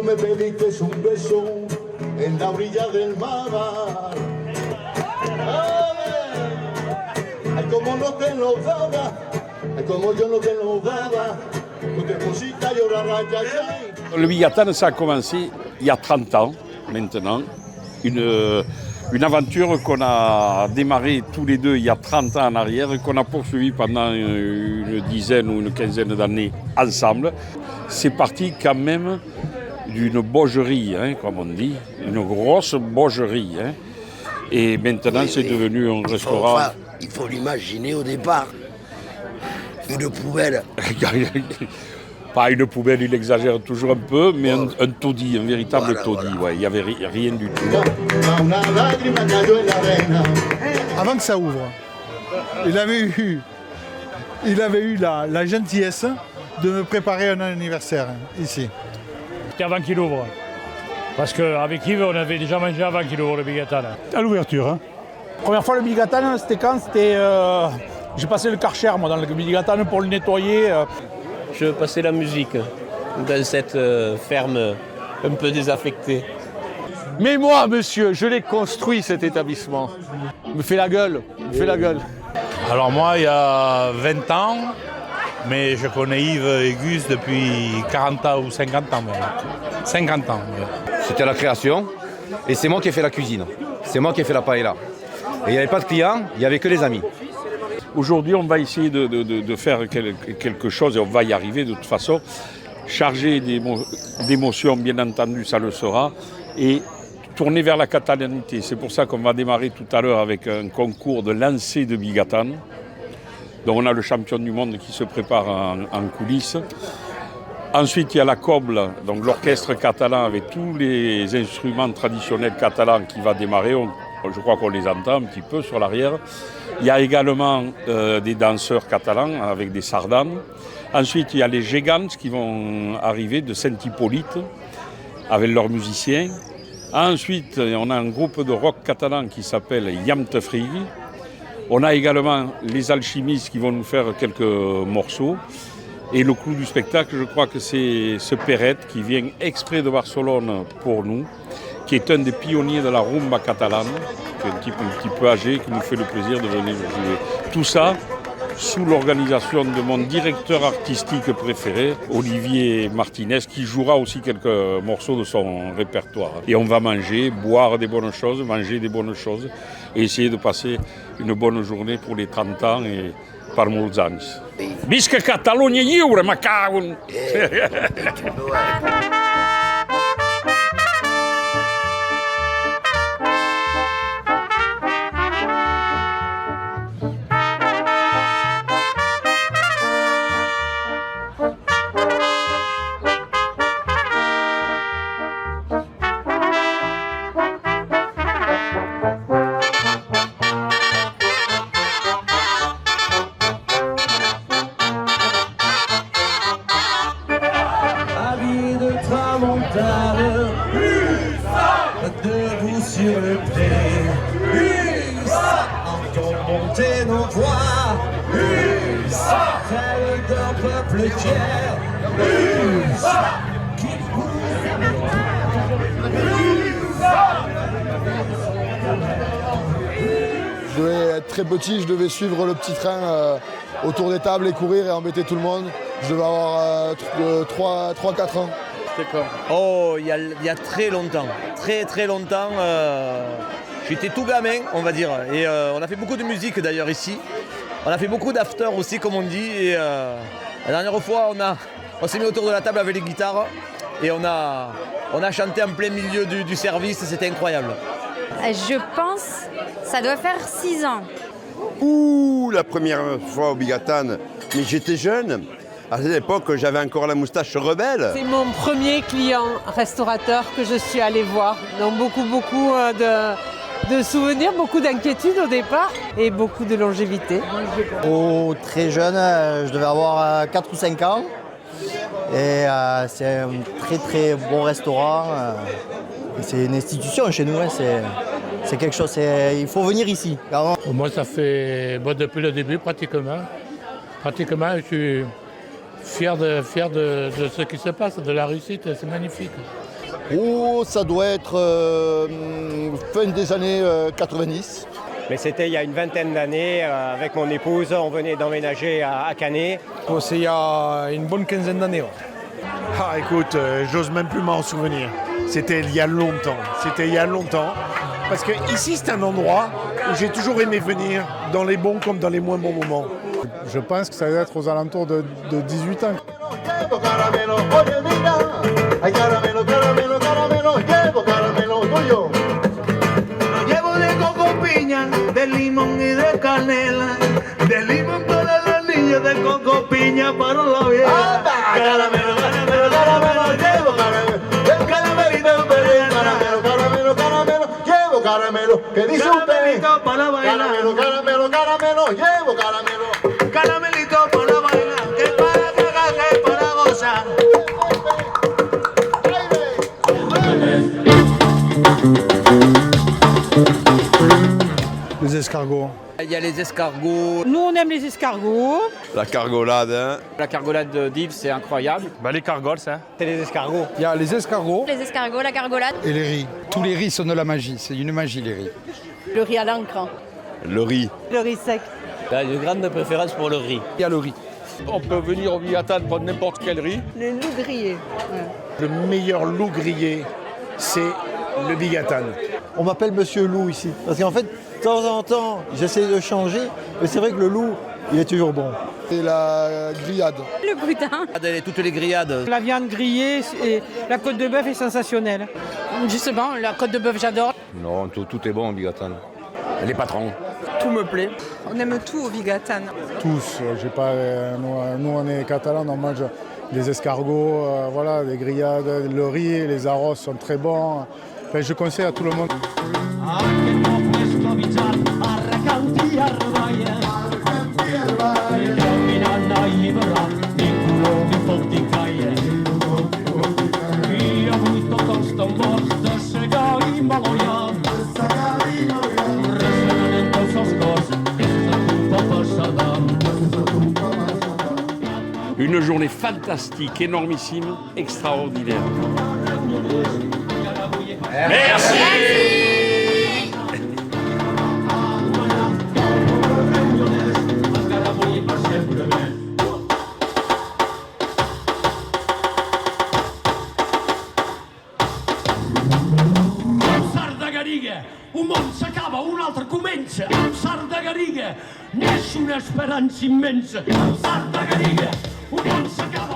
me pediste un beso en la orilla del mar. Ay, como no te lo daba, ay, como yo no te lo daba, tú te pusiste a llorar, ay, ay, ay. Le bigatane, ça a commencé il y a 30 ans maintenant. Une aventure qu'on a démarrée tous les deux il y a 30 ans en arrière et qu'on a poursuivie pendant une dizaine ou une quinzaine d'années ensemble. C'est parti quand même d'une bogerie, hein, comme on dit, une grosse bogerie. Hein. Et maintenant, c'est devenu un restaurant. Il faut l'imaginer au départ. Une poubelle. Pas une poubelle, il exagère toujours un peu, mais un taudis, un véritable taudis. Voilà. Ouais, il n'y avait rien du tout. Avant que ça ouvre, il avait eu la gentillesse de me préparer un anniversaire ici. C'était avant qu'il ouvre. Parce qu'avec Yves, on avait déjà mangé avant qu'il ouvre le bigatane. À l'ouverture. Hein. Première fois le bigatane, c'était quand j'ai passé le Karcher, moi, dans le bigatane pour le nettoyer. Je passais la musique dans cette ferme un peu désaffectée. Mais moi, monsieur, je l'ai construit, cet établissement. Il me fait la gueule, Alors moi, il y a 20 ans, mais je connais Yves et Gus depuis 40 ans ou 50 ans même. 50 ans. Ouais. C'était la création et c'est moi qui ai fait la cuisine. C'est moi qui ai fait la paella. Et il n'y avait pas de clients, il n'y avait que les amis. Aujourd'hui, on va essayer de faire quelque chose, et on va y arriver de toute façon, chargé d'émotions, bien entendu, ça le sera, et tourner vers la catalanité. C'est pour ça qu'on va démarrer tout à l'heure avec un concours de lancer de bigatane. Donc on a le champion du monde qui se prépare en coulisses. Ensuite, il y a la coble, donc l'orchestre catalan avec tous les instruments traditionnels catalans qui va démarrer. Je crois qu'on les entend un petit peu sur l'arrière. Il y a également des danseurs catalans avec des sardanes. Ensuite, il y a les Gegants qui vont arriver de Saint-Hippolyte avec leurs musiciens. Ensuite, on a un groupe de rock catalan qui s'appelle Yamtefrigi. On a également les alchimistes qui vont nous faire quelques morceaux. Et le clou du spectacle, je crois que c'est ce Perrette qui vient exprès de Barcelone pour nous, qui est un des pionniers de la rumba catalane, qui est un type un petit peu âgé, qui nous fait le plaisir de venir jouer. Tout ça sous l'organisation de mon directeur artistique préféré, Olivier Martinez, qui jouera aussi quelques morceaux de son répertoire. Et on va manger, boire des bonnes choses, manger des bonnes choses, et essayer de passer une bonne journée pour les 30 ans et par molts anys. Visca Catalunya lliure, me cago en... Debout sur le pré, entend monter nos voix, celle d'un peuple fier, qui Je devais être très petit, je devais suivre le petit train autour des tables et courir et embêter tout le monde. Je devais avoir 3-4 ans. Oh, il y a très longtemps, très longtemps, j'étais tout gamin, on va dire, et on a fait beaucoup de musique d'ailleurs ici. On a fait beaucoup d'after aussi, comme on dit, et la dernière fois, on s'est mis autour de la table avec les guitares, et on a chanté en plein milieu du service, c'était incroyable. Je pense, ça doit faire 6 ans. Ouh, la première fois au bigatane, mais j'étais jeune. À cette époque, j'avais encore la moustache rebelle. C'est mon premier client restaurateur que je suis allée voir. Donc beaucoup de souvenirs, beaucoup d'inquiétudes au départ et beaucoup de longévité. Oh, très jeune, je devais avoir 4 ou 5 ans. Et c'est un très bon restaurant. C'est une institution chez nous, hein, c'est quelque chose, il faut venir ici. Clairement. Moi, ça fait depuis le début pratiquement. Je suis fier de ce qui se passe, de la réussite, c'est magnifique. Oh, ça doit être fin des années 90. Mais c'était il y a une vingtaine d'années, avec mon épouse, on venait d'emménager à Canet. Oh, c'est il y a une bonne quinzaine d'années. Ouais. Ah écoute, j'ose même plus m'en souvenir. C'était il y a longtemps. Parce que ici c'est un endroit où j'ai toujours aimé venir, dans les bons comme dans les moins bons moments. Je pense que ça doit être aux alentours de 18 ans. Caramelo, oye mira, ay caramelo, caramelo, caramelo, llevo caramelo tuyo. Lo llevo de coco piña, de limón y de canela, de limón para las niñas, de coco piña para la vieja. Caramelo, caramelo, caramelo, llevo caramelo, el caramelito, caramelo, caramelo, caramelo, llevo caramelo, ¿qué dice usted? Para bailar. Caramelo, caramelo, caramelo, llevo caramelo. Caramelito para bailar, que para cagar, que para gozar. Les escargots. Il y a les escargots. Nous, on aime les escargots. La cargolade, hein. La cargolade d'Yves, c'est incroyable. Les cargols, ça. C'est les escargots. Il y a les escargots. Les escargots, la cargolade. Et les riz. Tous les riz sont de la magie, c'est une magie les riz. Le riz à l'encre. Le riz. Le riz sec. J'ai une grande préférence pour le riz. Il y a le riz. On peut venir au Bigatan prendre n'importe quel riz. Le loup grillé. Le meilleur loup grillé, c'est le Bigatan. On m'appelle Monsieur Loup ici. Parce qu'en fait, de temps en temps, j'essaie de changer, mais c'est vrai que le loup, il est toujours bon. Et la grillade. Le boudin. Toutes les grillades. La viande grillée et la côte de bœuf est sensationnelle. Justement, la côte de bœuf, j'adore. Non, tout est bon au Bigatan. Les patrons. Tout me plaît. On aime tout au Bigatan. Tous. J'ai pas, nous, on est catalans, on mange des escargots, voilà, des grillades, le riz, les arrosses sont très bons. Enfin, je conseille à tout le monde. Une journée fantastique, énormissime, extraordinaire. Merci. Un món s'acaba, un altre comença. Amb Sart de Garriga neix una esperança immensa. Amb Sart de Garriga, un món s'acaba.